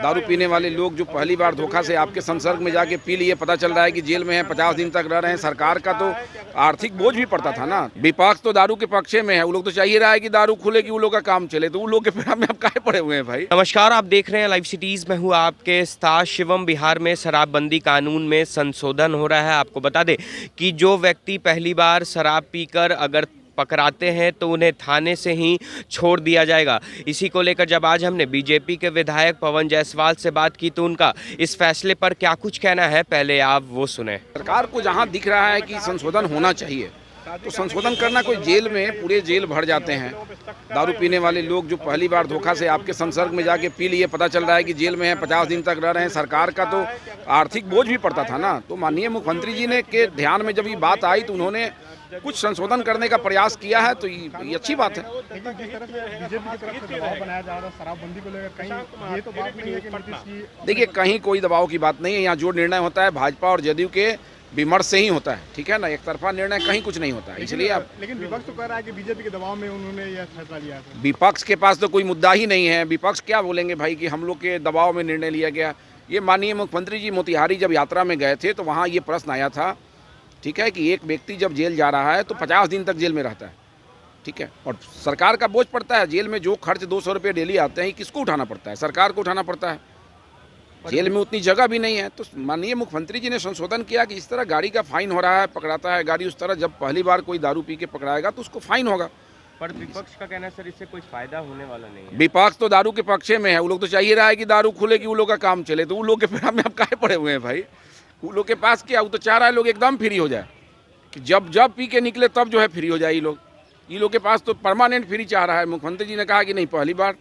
दारू पीने वाले लोग जो पहली बार धोखा से आपके संसर्ग में जाके पी लिए, पता चल रहा है कि जेल में है, 50 दिन तक रह रहे हैं। सरकार का तो आर्थिक बोझ भी पड़ता था ना। विपक्ष तो दारू के पक्ष में है, वो लोग तो चाहिए रहा है कि दारू खुले कि वो लोग का काम चले, तो वो लोग के फिर हमें अब काहे पड़े हुए हैं भाई। नमस्कार, आप देख रहे हैं लाइव सिटीज में हूँ आपके साथ शिवम। बिहार में शराबबंदी कानून में संशोधन हो रहा है। आपको बता दें कि जो व्यक्ति पहली बार शराब पीकर अगर पकड़ाते हैं तो उन्हें थाने से ही छोड़ दिया जाएगा। इसी को लेकर जब आज हमने बीजेपी के विधायक पवन जायसवाल से बात की तो उनका इस फैसले पर क्या कुछ कहना है, पहले आप वो सुने। सरकार को जहां दिख रहा है कि संशोधन होना चाहिए तो संशोधन करना, कोई जेल में पूरे जेल भर जाते हैं दारू पीने वाले लोग जो पहली बार धोखा से आपके संसर्ग में जाके पी लिए, पता चल रहा है कि जेल में है, 50 दिन तक रह रहे हैं। सरकार का तो आर्थिक बोझ भी पड़ता था ना। तो माननीय मुख्यमंत्री जी ने के ध्यान में जब ये बात आई तो उन्होंने कुछ संशोधन करने का प्रयास किया है, तो ये अच्छी बात है। लेकिन जिस तरह से बीजेपी की तरफ से दबाव बनाया जा रहा है शराबबंदी को लेकर, कहीं ये तो बात नहीं है कि नीतीश जी। देखिए, कहीं कोई दबाव की बात नहीं है। यहाँ जो निर्णय होता है भाजपा और जदयू के विमर्श से ही होता है, ठीक है ना। एक तरफा निर्णय कहीं कुछ नहीं होता है, इसलिए अब लेकिन विपक्ष तो कह रहा है कि बीजेपी के दबाव में उन्होंने यह फैसला लिया है। विपक्ष के पास तो कोई मुद्दा ही नहीं है। विपक्ष क्या बोलेंगे भाई कि हम लोग के दबाव में निर्णय लिया गया। ये माननीय मुख्यमंत्री जी मोतिहारी जब यात्रा में गए थे तो वहाँ ये प्रश्न आया था, ठीक है, कि एक व्यक्ति जब जेल जा रहा है तो 50 दिन तक जेल में रहता है, ठीक है, और सरकार का बोझ पड़ता है। जेल में जो खर्च 200 रुपये डेली आते हैं, किसको उठाना पड़ता है? सरकार को उठाना पड़ता है। जेल में उतनी जगह भी नहीं है। तो माननीय मुख्यमंत्री जी ने संशोधन किया कि इस तरह गाड़ी का फाइन हो रहा है, पकड़ाता है गाड़ी, उस तरह जब पहली बार कोई दारू पी के पकड़ाएगा तो उसको फाइन होगा। पर विपक्ष का कहना है सर इससे कोई फायदा होने वाला नहीं है। विपक्ष तो दारू के पक्ष में है, वो लोग तो चाहिए रहा है कि दारू खुले कि वो लोग का काम चले, तो वो लोग के फिर हमें अब काहे पड़े हुए हैं भाई। वो लोग के पास क्या, वो तो चाह रहा है लोग एकदम फ्री हो जाए, कि जब जब पी के निकले तब जो है फ्री हो जाए। ये लोग के पास तो परमानेंट फ्री चाह रहा है। मुख्यमंत्री जी ने कहा कि नहीं, पहली बार।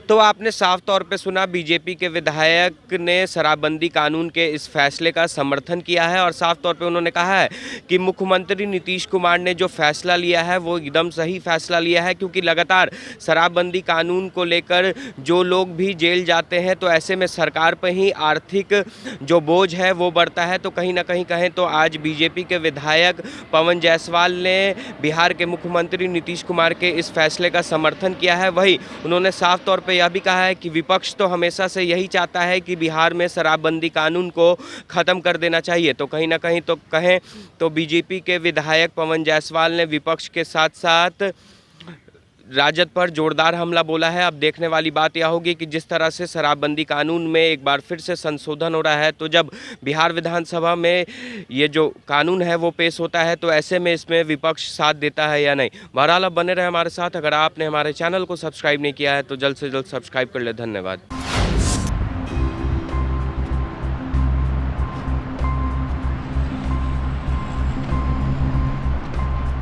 तो आपने साफ तौर पे सुना, बीजेपी के विधायक ने शराबबंदी कानून के इस फैसले का समर्थन किया है और साफ तौर पे उन्होंने कहा है कि मुख्यमंत्री नीतीश कुमार ने जो फैसला लिया है वो एकदम सही फैसला लिया है, क्योंकि लगातार शराबबंदी कानून को लेकर जो लोग भी जेल जाते हैं तो ऐसे में सरकार पर ही आर्थिक जो बोझ है वो बढ़ता है। तो कहीं ना कहीं कहें तो आज बीजेपी के विधायक पवन जायसवाल ने बिहार के मुख्यमंत्री नीतीश कुमार के इस फैसले का समर्थन किया है। वही उन्होंने साफ तौर पे यह भी कहा है कि विपक्ष तो हमेशा से यही चाहता है कि बिहार में शराबबंदी कानून को ख़त्म कर देना चाहिए। तो कहीं ना कहीं तो कहें तो बीजेपी के विधायक पवन जायसवाल ने विपक्ष के साथ साथ राजद पर जोरदार हमला बोला है। अब देखने वाली बात यह होगी कि जिस तरह से शराबबंदी कानून में एक बार फिर से संशोधन हो रहा है, तो जब बिहार विधानसभा में ये जो कानून है वो पेश होता है तो ऐसे में इसमें विपक्ष साथ देता है या नहीं। बहरहाल अब बने रहे हमारे साथ। अगर आपने हमारे चैनल को सब्सक्राइब नहीं किया है तो जल्द से जल्द सब्सक्राइब कर ले। धन्यवाद।